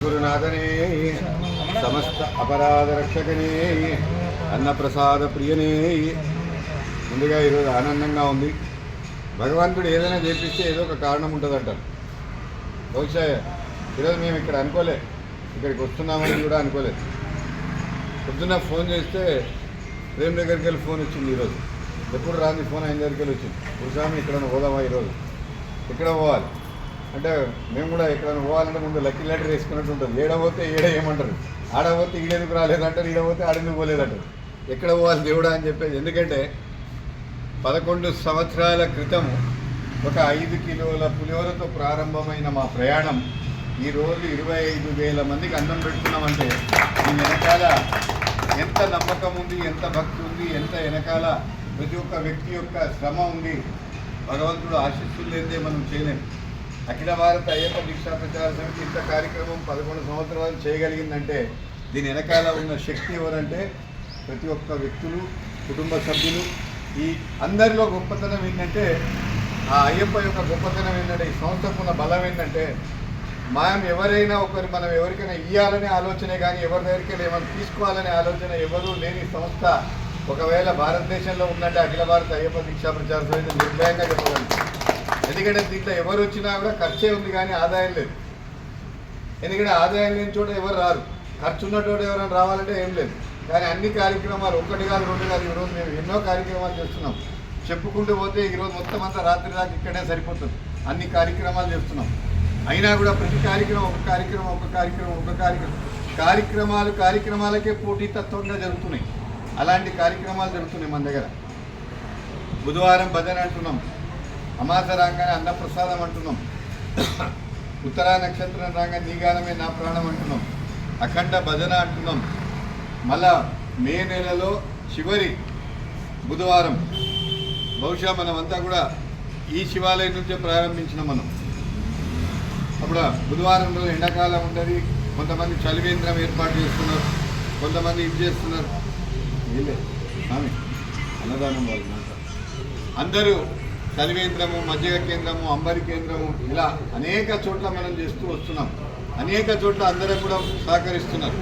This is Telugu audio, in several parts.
సద్గురునాథనే సమస్త అపరాధ రక్షకనే అన్నప్రసాద ప్రియనే. ముందుగా ఈరోజు ఆనందంగా ఉంది. భగవంతుడు ఏదైనా చేపిస్తే ఏదో ఒక కారణం ఉంటుందంటారు. బహుశా ఈరోజు మేము ఇక్కడ అనుకోలే, ఇక్కడికి వస్తున్నామని కూడా అనుకోలేదు. పొద్దున్న ఫోన్ చేస్తే ప్రేమ్ దగ్గరికి వెళ్ళి ఫోన్ వచ్చింది. ఈరోజు ఎప్పుడు రాని ఫోన్ ఆయన దగ్గరికి వెళ్ళి వచ్చింది. గురుస్వామి ఎక్కడైనా పోదామా, ఈరోజు ఎక్కడ పోవాలి అంటే మేము కూడా ఎక్కడైనా పోవాలంటే ముందు లక్కీ లెటర్ వేసుకున్నట్టు ఉంటుంది. ఏడపోతే ఏమంటారు, ఆడపోతే ఈడెందుకు రాలేదంటారు, ఈడపోతే ఆడెందుకు పోలేదంటారు. ఎక్కడ పోవాలి దేవుడా అని చెప్పేది. ఎందుకంటే 11 సంవత్సరాల క్రితం ఒక 5 కిలోల పులిహోరతో ప్రారంభమైన మా ప్రయాణం ఈరోజు 25,000 మందికి అన్నం పెడుతున్నామంటే దీని వెనకాల ఎంత నమ్మకం ఉంది, ఎంత భక్తి ఉంది, ఎంత వెనకాల ప్రతి ఒక్క వ్యక్తి యొక్క శ్రమ ఉంది. భగవంతుడు ఆశీస్సులు లేదే మనం చేయలేము. అఖిల భారత అయ్యప్ప దీక్షా ప్రచార సమితి ఇంత కార్యక్రమం 11 సంవత్సరాలు చేయగలిగిందంటే దీని వెనకాల ఉన్న శక్తి ఎవరంటే ప్రతి ఒక్క వ్యక్తులు, కుటుంబ సభ్యులు. ఈ అందరిలో గొప్పతనం ఏంటంటే ఆ అయ్యప్ప యొక్క గొప్పతనం ఏంటంటే, ఈ సంస్థకున్న బలం ఏంటంటే మనం ఎవరికైనా ఇవ్వాలనే ఆలోచనే కానీ ఎవరి దగ్గరికి ఏమైనా తీసుకోవాలనే ఆలోచన ఎవరూ లేని సంస్థ ఒకవేళ భారతదేశంలో ఉందంటే అఖిల భారత అయ్యప్ప దీక్షా ప్రచార సమితి నిర్భయంగా చెప్పగలను. ఎందుకంటే దీంట్లో ఎవరు వచ్చినా కూడా ఖర్చే ఉంది కానీ ఆదాయం లేదు. ఎందుకంటే ఆదాయం లేని చోట ఎవరు రారు, ఖర్చు ఉన్న చోట ఎవరైనా రావాలంటే ఏం లేదు. కానీ అన్ని కార్యక్రమాలు 1 కాదు 2 కాదు, ఈరోజు మేము ఎన్నో కార్యక్రమాలు చేస్తున్నాం. చెప్పుకుంటూ పోతే ఈరోజు మొత్తం అంతా రాత్రి దాకా ఇక్కడే సరిపోతుంది. అన్ని కార్యక్రమాలు చేస్తున్నాం. అయినా కూడా ప్రతి కార్యక్రమం కార్యక్రమాలకే పోటీతత్వంగా జరుగుతున్నాయి. అలాంటి కార్యక్రమాలు జరుగుతున్నాయి మన దగ్గర. బుధవారం భజన అంటున్నాం, అమాస రాగానే అన్నప్రసాదం అంటున్నాం, ఉత్తరా నక్షత్రం రాగానే నీగానమే నా ప్రాణం అంటున్నాం, అఖండ భజన అంటున్నాం. మళ్ళా మే నెలలో చివరి బుధవారం బహుశా మనమంతా కూడా ఈ శివాలయం నుంచే ప్రారంభించినాం మనం. అప్పుడు బుధవారం రోజు ఎండాకాలం ఉండదు, కొంతమంది చలివేంద్రం ఏర్పాటు చేస్తున్నారు, కొంతమంది ఇది చేస్తున్నారు. వీళ్ళే స్వామి అన్నదానం వాళ్ళు అందరూ చలివేంద్రము, మజ్జిగ కేంద్రము, అంబరి కేంద్రము, ఇలా అనేక చోట్ల మనం చేస్తూ వస్తున్నాం. అనేక చోట్ల అందరూ కూడా సహకరిస్తున్నారు.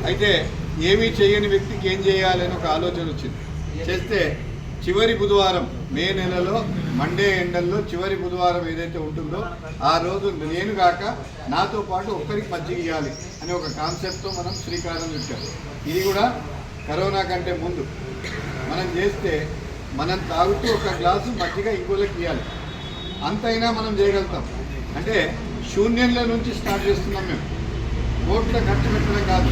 అయితే ఏమీ చేయని వ్యక్తికి ఏం చేయాలని ఒక ఆలోచన వచ్చింది. చేస్తే చివరి బుధవారం మే నెలలో మండే ఎండల్లో చివరి బుధవారం ఏదైతే ఉంటుందో ఆ రోజు నేను కాక నాతో పాటు ఒక్కరికి మజ్జిగ ఇవ్వాలి అనే ఒక కాన్సెప్ట్తో మనం శ్రీకారం చుట్టాం. ఇది కూడా కరోనా కంటే ముందు మనం చేస్తే మనం తాగుతూ ఒక గ్లాసు మజ్జిగ ఇంకోళ్ళకి ఇవ్వాలి. అంతైనా మనం చేయగలుగుతాం. అంటే శూన్యంలో నుంచి స్టార్ట్ చేస్తున్నాం మేము. కోట్ల ఖర్చు పెట్టడం కాదు,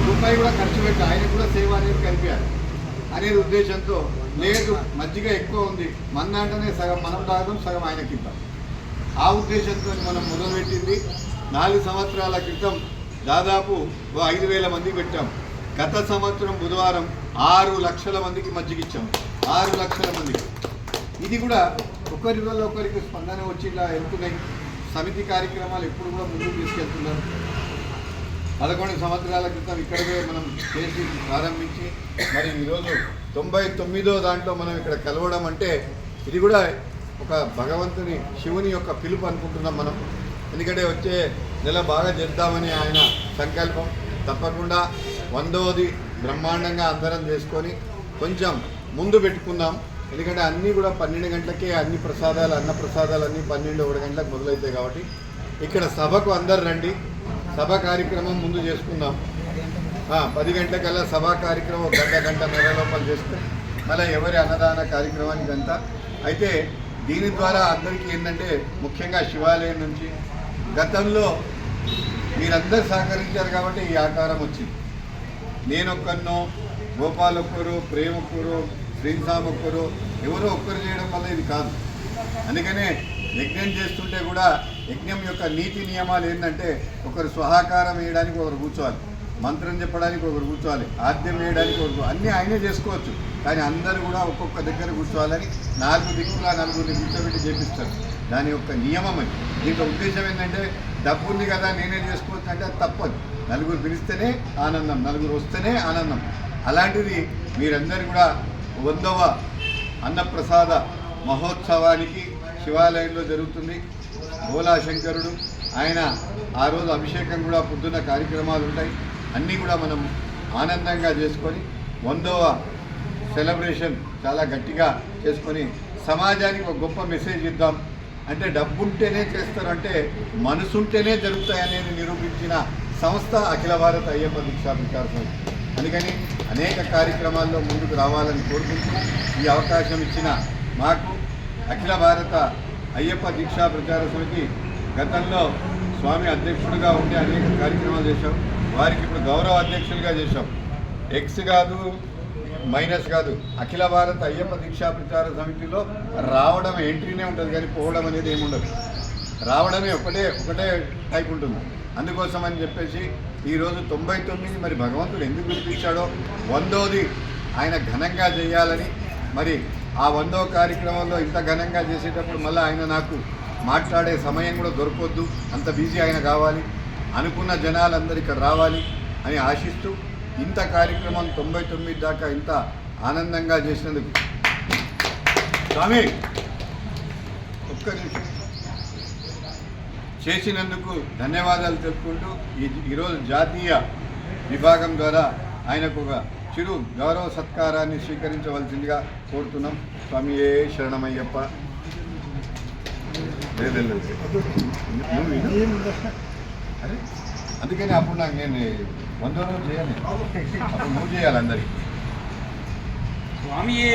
రూపాయి కూడా ఖర్చు పెట్టి ఆయన కూడా సేవ అనేది కనిపించాలి అనేది ఉద్దేశంతో, లేదు మజ్జిగ ఎక్కువ ఉంది మన దాంట్లోనే సగం మనం తాగడం, సగం ఆయనకి ఇద్దాం, ఆ ఉద్దేశంతో మనం మొదలుపెట్టింది. 4 సంవత్సరాల క్రితం దాదాపు 5,000 మందికి పెట్టాం. గత సంవత్సరం బుధవారం 6 లక్షల మందికి మజ్జిగ ఇచ్చాం. 6 లక్షల మందికి. ఇది కూడా ఒకరి వల్ల ఒకరికి స్పందన వచ్చి ఇలా వెళ్తున్నాయి. సమితి కార్యక్రమాలు ఎప్పుడు కూడా ముందుకు తీసుకెళ్తున్నారు. 11 సంవత్సరాల క్రితం ఇక్కడికే మనం చేసి ప్రారంభించి మరి ఈరోజు 99వ దాంట్లో మనం ఇక్కడ కలవడం అంటే ఇది కూడా ఒక భగవంతుని శివుని యొక్క పిలుపు అనుకుంటున్నాం మనం. ఎందుకంటే వచ్చే నెల బాగా చేద్దామని ఆయన సంకల్పం. తప్పకుండా 100వది బ్రహ్మాండంగా అందరం చేసుకొని కొంచెం ముందు పెట్టుకుందాం. ఎందుకంటే అన్నీ కూడా 12 గంటలకే అన్ని అన్నప్రసాదాలు అన్నీ 12-1 గంటలకు మొదలవుతాయి. కాబట్టి ఇక్కడ సభకు అందరు రండి. సభ కార్యక్రమం ముందు చేసుకుందాం. 10 గంటలకల్లా సభా కార్యక్రమం గంటన్నర లోపల చేసుకుని మళ్ళీ ఎవరి అన్నదాన కార్యక్రమానికి అంతా. అయితే దీని ద్వారా అందరికీ ఏంటంటే ముఖ్యంగా శివాలయం నుంచి గతంలో మీరందరూ సహకరించారు కాబట్టి ఈ ఆకారం వచ్చింది. నేనొక్కరినో, గోపాల్ ఒక్కరు, ప్రేమ్ ఒక్కరు, శ్రీసామ్ ఒక్కరు, ఎవరో ఒక్కరు చేయడం వల్ల ఇది కాదు. అందుకనే యజ్ఞం చేస్తుంటే కూడా యజ్ఞం యొక్క నీతి నియమాలు ఏంటంటే ఒకరు స్వహాకారం వేయడానికి ఒకరు కూర్చోవాలి, మంత్రం చెప్పడానికి ఒకరు కూర్చోవాలి, ఆద్యం వేయడానికి ఒకరు, అన్నీ ఆయనే చేసుకోవచ్చు. కానీ అందరూ కూడా ఒక్కొక్క దగ్గర కూర్చోవాలని 4 దిక్కులా 4 కూర్చోబెట్టి చేపిస్తారు. దాని యొక్క నియమం అది. దీంట్లో ఉద్దేశం ఏంటంటే డబ్బు ఉంది కదా నేనే చేసుకోవచ్చు అంటే అది తప్పదు. 4 పిలిస్తేనే ఆనందం, 4 వస్తేనే ఆనందం. అలాంటిది మీరందరూ కూడా 100వ అన్నప్రసాద మహోత్సవానికి శివాలయంలో జరుగుతుంది. భోలా శంకరుడు ఆయన ఆ రోజు అభిషేకం కూడా పొద్దున్న కార్యక్రమాలు ఉంటాయి. అన్నీ కూడా మనం ఆనందంగా చేసుకొని 100వ సెలబ్రేషన్ చాలా గట్టిగా చేసుకొని సమాజానికి ఒక గొప్ప మెసేజ్ ఇద్దాం. అంటే డబ్బుంటేనే చేస్తారంటే మనసుంటేనే జరుగుతాయనేది నిరూపించిన సంస్థ అఖిల భారత అయ్యప్ప దీక్షా ప్రచార సమితి. అందుకని అనేక కార్యక్రమాల్లో ముందుకు రావాలని కోరుకుంటూ ఈ అవకాశం ఇచ్చిన మాకు అఖిల భారత అయ్యప్ప దీక్షా ప్రచార సమితి గతంలో స్వామి అధ్యక్షుడిగా ఉండి అనేక కార్యక్రమాలు చేశాం. వారికి ఇప్పుడు గౌరవ అధ్యక్షులుగా చేశాం. ఎక్స్ కాదు మైనస్ కాదు, అఖిల భారత అయ్యప్ప దీక్షా ప్రచార సమితిలో రావడం ఎంట్రీనే ఉంటుంది కానీ పోవడం అనేది ఏముండదు. రావడమే ఒకటే టైప్ ఉంటుంది. అందుకోసం అని చెప్పేసి ఈరోజు 99 మరి భగవంతుడు ఎందుకు పిలిపించాడో 100వది ఆయన ఘనంగా చేయాలని, మరి ఆ 100వ కార్యక్రమంలో ఇంత ఘనంగా చేసేటప్పుడు మళ్ళీ ఆయన నాకు మాట్లాడే సమయం కూడా దొరకొద్దు, అంత బిజీ ఆయన కావాలి, అనుకున్న జనాలందరూ ఇక్కడ రావాలి అని ఆశిస్తూ ఇంత కార్యక్రమం 99 దాకా ఇంత ఆనందంగా చేసినందుకు స్వామి ఒక్క నిమిషం చేసినందుకు ధన్యవాదాలు తెలుపుకుంటూ ఈరోజు జాతీయ విభాగం ద్వారా ఆయనకు ఒక చిరు గౌరవ సత్కారాన్ని స్వీకరించవలసిందిగా కోరుతున్నాం. స్వామియే శరణమయ్యప్ప. అరే అందుకని అప్పుడు నాకు నేను 100 రోజులు చేయాలి, అప్పుడు నువ్వు చేయాలి అందరికి. స్వామియే